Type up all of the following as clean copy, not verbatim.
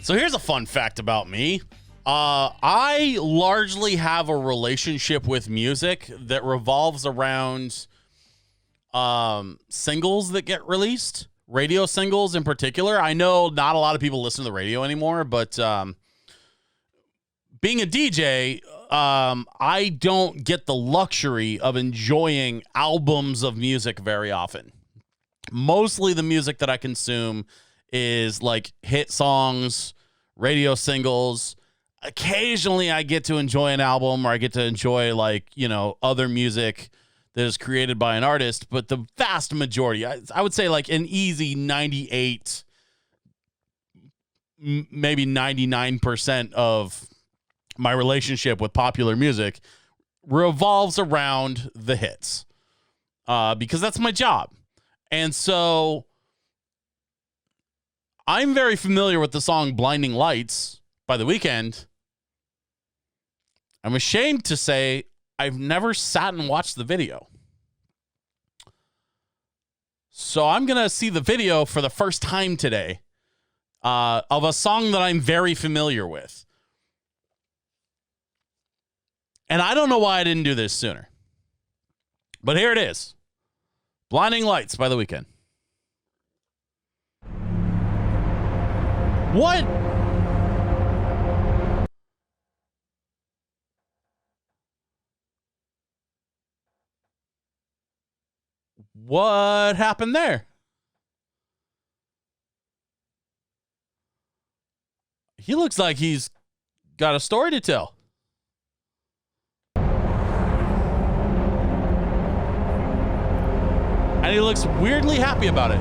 So here's a fun fact about me. I largely have a relationship with music that revolves around singles that get released, radio singles in particular. I know not a lot of people listen to the radio anymore, but being a DJ, I don't get the luxury of enjoying albums of music very often. Mostly the music that I consume is like hit songs, radio singles. Occasionally I get to enjoy an album, or I get to enjoy other music that is created by an artist. But the vast majority, I would say like an easy 98, maybe 99% of my relationship with popular music revolves around the hits, because that's my job. And so I'm very familiar with the song Blinding Lights by The Weeknd. I'm ashamed to say I've never sat and watched the video. So I'm going to see the video for the first time today of a song that I'm very familiar with. And I don't know why I didn't do this sooner. But here it is. Blinding Lights by The Weeknd. What? What happened there? He looks like he's got a story to tell. And he looks weirdly happy about it.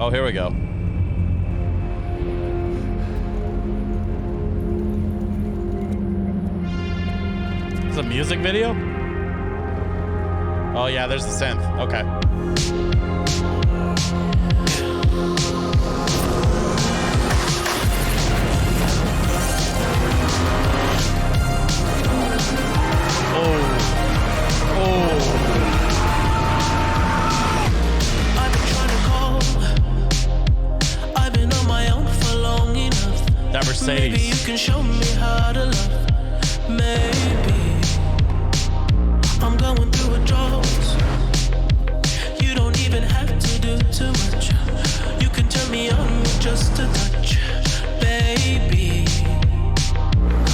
Oh, here we go. It's a music video? Oh, yeah, there's the synth. Okay. Mercedes. Maybe you can show me how to love. Maybe I'm going through a drought. You don't even have to do too much. You can turn me on with just a touch, baby.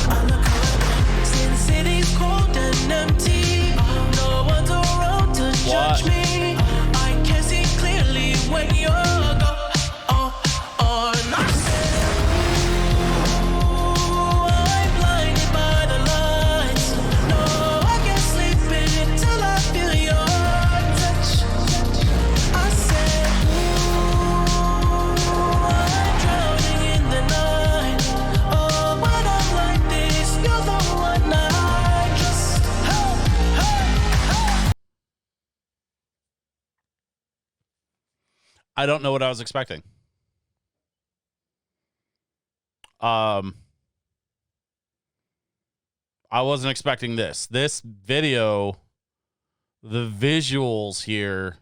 I look around since city's cold and empty. No one's around to judge me. I can see clearly when you're gone. I don't know what I was expecting. I wasn't expecting this. This video, the visuals here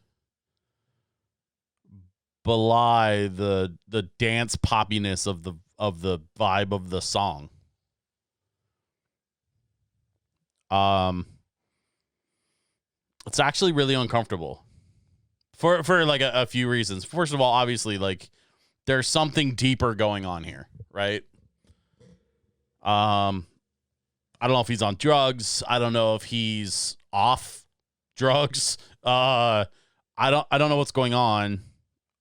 belie the dance poppiness of the vibe of the song. It's actually really uncomfortable. For like a few reasons. First of all, obviously, like there's something deeper going on here, right? I don't know if he's on drugs. I don't know if he's off drugs. I don't know what's going on.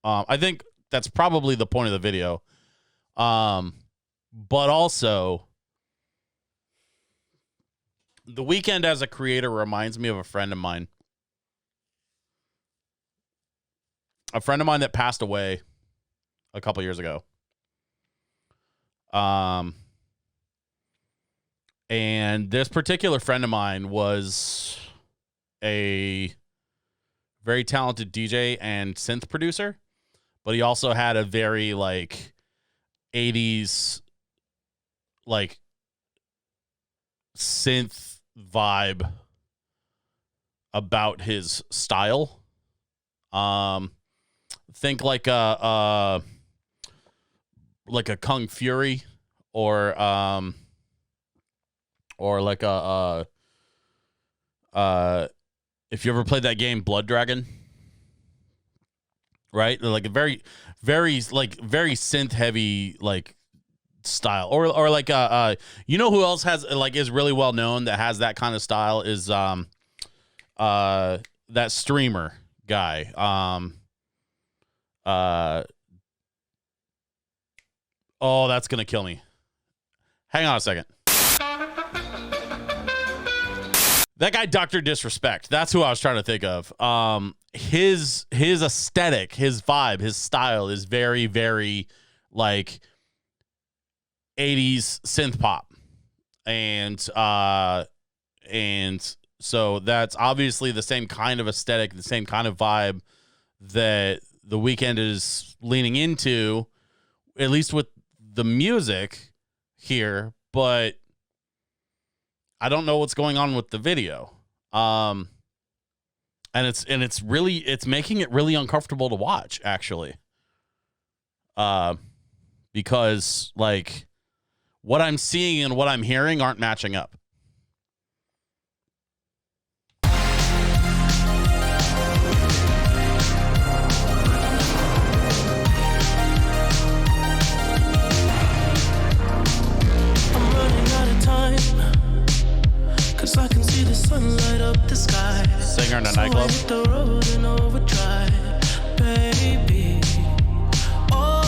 I think that's probably the point of the video. But also, The Weeknd as a creator reminds me of a friend of mine. A friend of mine that passed away a couple years ago. And this particular friend of mine was a very talented DJ and synth producer, but he also had a very like 80s like synth vibe about his style. Think like a Kung Fury or like if you ever played that game Blood Dragon, right? Like a very synth heavy like style, or like you know who else has like is really well known that has that kind of style is that streamer guy oh, that's gonna kill me. Hang on a second. That guy, Dr. Disrespect. That's who I was trying to think of. His aesthetic, his vibe, his style is very, very like 80s synth pop. And so that's obviously the same kind of aesthetic, the same kind of vibe that The Weeknd is leaning into, at least with the music here, but I don't know what's going on with the video. And it's making it really uncomfortable to watch, actually. Because like what I'm seeing and what I'm hearing aren't matching up. Cause I can see the sunlight up the sky. Singer in a nightclub. So I hit the road and overdrive, baby. Oh,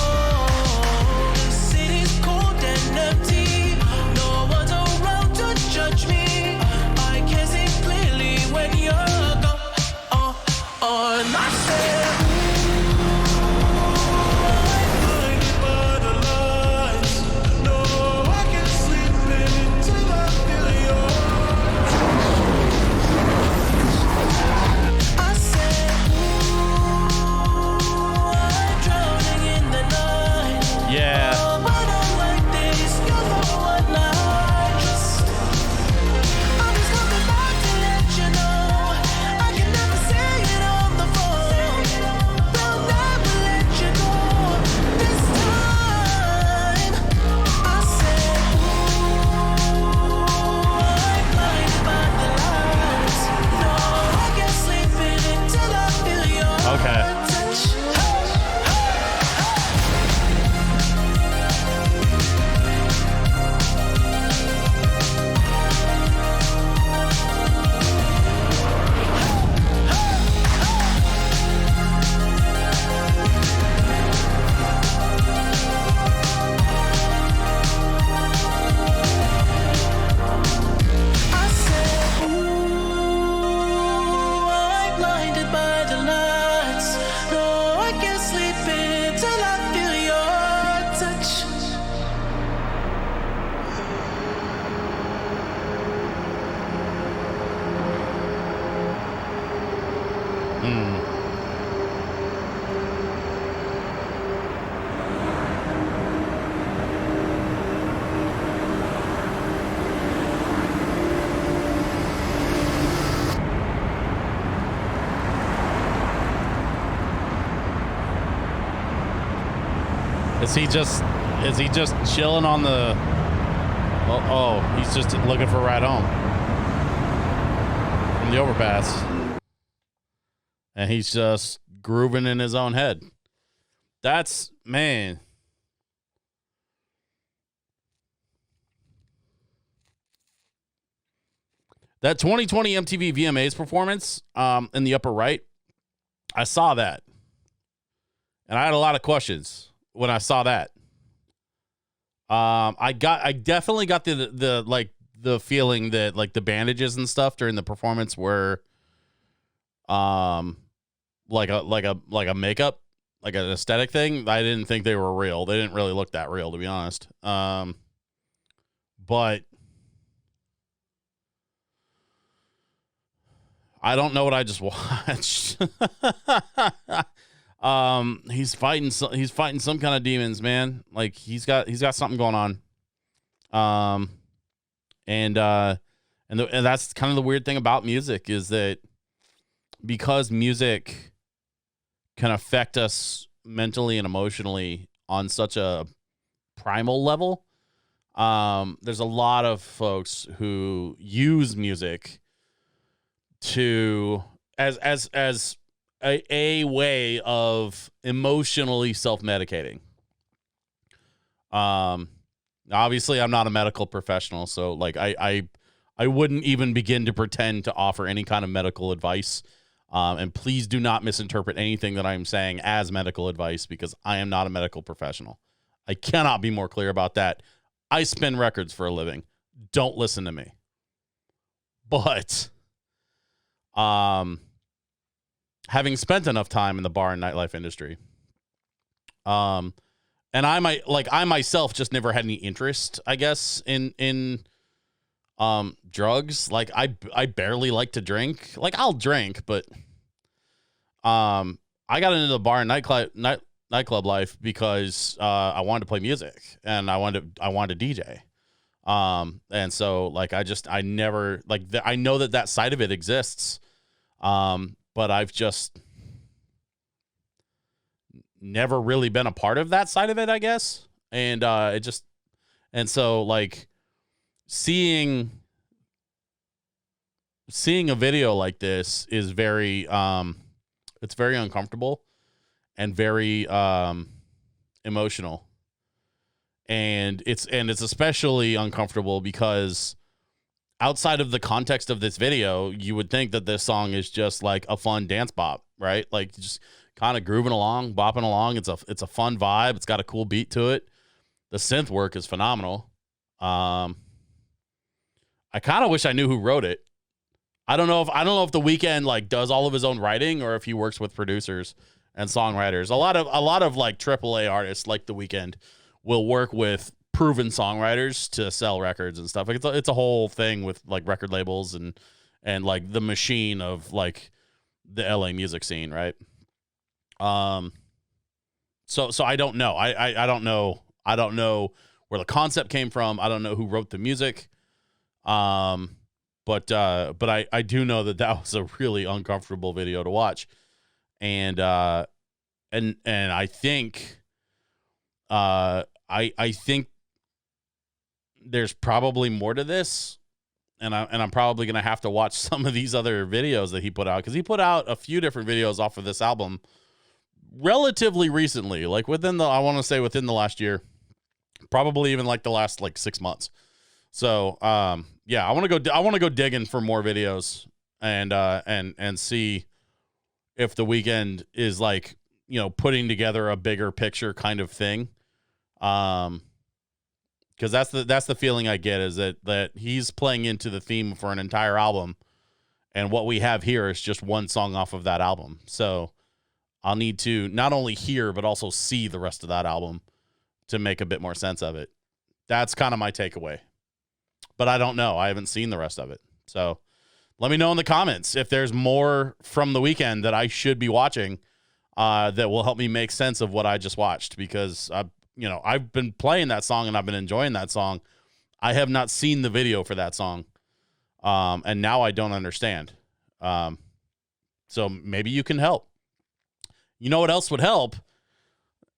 the city's cold and empty. No one's around to judge me. I can see clearly when you're gone. And I said, yeah. Okay. Is he just chilling on the he's just looking for a ride home from the overpass. And he's just grooving in his own head. That's, man. That 2020 MTV VMAs performance in the upper right, I saw that. And I had a lot of questions when I saw that. I definitely got the feeling that like the bandages and stuff during the performance were like a makeup, like an aesthetic thing. I didn't think they were real. They didn't really look that real, to be honest. But I don't know what I just watched. He's fighting some kind of demons, man. Like he's got something going on. And And that's kind of the weird thing about music, is that because music can affect us mentally and emotionally on such a primal level, there's a lot of folks who use music to as a way of emotionally self-medicating. Obviously I'm not a medical professional, so like I wouldn't even begin to pretend to offer any kind of medical advice. And please do not misinterpret anything that I'm saying as medical advice, because I am not a medical professional. I cannot be more clear about that. I spin records for a living. Don't listen to me. But having spent enough time in the bar and nightlife industry, and I myself just never had any interest, I guess, in drugs. Like I barely like to drink. Like I'll drink, but I got into the bar and nightclub life because I wanted to play music and I wanted to DJ. And so like I never like I know that side of it exists. But I've just never really been a part of that side of it, I guess. And so like seeing a video like this is very it's very uncomfortable and very emotional. And it's especially uncomfortable because outside of the context of this video, you would think that this song is just like a fun dance bop, right? Like just kind of grooving along, bopping along. It's a fun vibe. It's got a cool beat to it. The synth work is phenomenal. I kind of wish I knew who wrote it. I don't know if The Weeknd like does all of his own writing or if he works with producers and songwriters. A lot of like AAA artists like The Weeknd will work with proven songwriters to sell records and stuff. Like it's a whole thing with like record labels and like the machine of like the LA music scene, right? So I don't know. I don't know. I don't know where the concept came from. I don't know who wrote the music. But I do know that was a really uncomfortable video to watch. And I think I think there's probably more to this, and I'm probably gonna have to watch some of these other videos that he put out, because he put out a few different videos off of this album relatively recently, like within the last year, probably even like the last like 6 months. So yeah, I want to go digging for more videos and see if The Weeknd is like, you know, putting together a bigger picture kind of thing. Because that's the feeling I get, is that he's playing into the theme for an entire album, and what we have here is just one song off of that album. So I'll need to not only hear but also see the rest of that album to make a bit more sense of it. That's kind of my takeaway. But I don't know. I haven't seen the rest of it. So let me know in the comments if there's more from The Weeknd that I should be watching that will help me make sense of what I just watched, because I've been playing that song and I've been enjoying that song. I have not seen the video for that song. And now I don't understand. So maybe you can help. You know what else would help?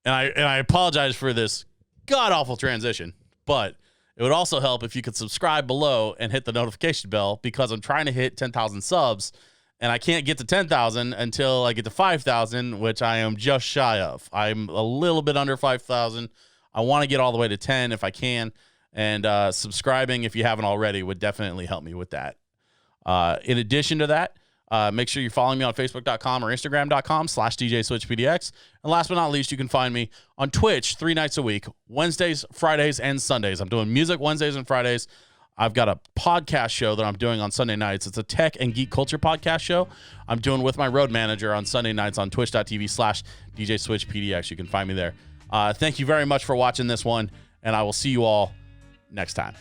And I apologize for this god-awful transition, but it would also help if you could subscribe below and hit the notification bell, because I'm trying to hit 10,000 subs, and I can't get to 10,000 until I get to 5,000, which I am just shy of. I'm a little bit under 5,000. I want to get all the way to 10 if I can, and subscribing, if you haven't already, would definitely help me with that. In addition to that, make sure you're following me on Facebook.com or Instagram.com/DJSwitchPDX. And last but not least, you can find me on Twitch 3 nights a week, Wednesdays, Fridays, and Sundays. I'm doing music Wednesdays and Fridays. I've got a podcast show that I'm doing on Sunday nights. It's a tech and geek culture podcast show I'm doing with my road manager on Sunday nights on twitch.tv/DJSwitchPDX. You can find me there. Thank you very much for watching this one, and I will see you all next time.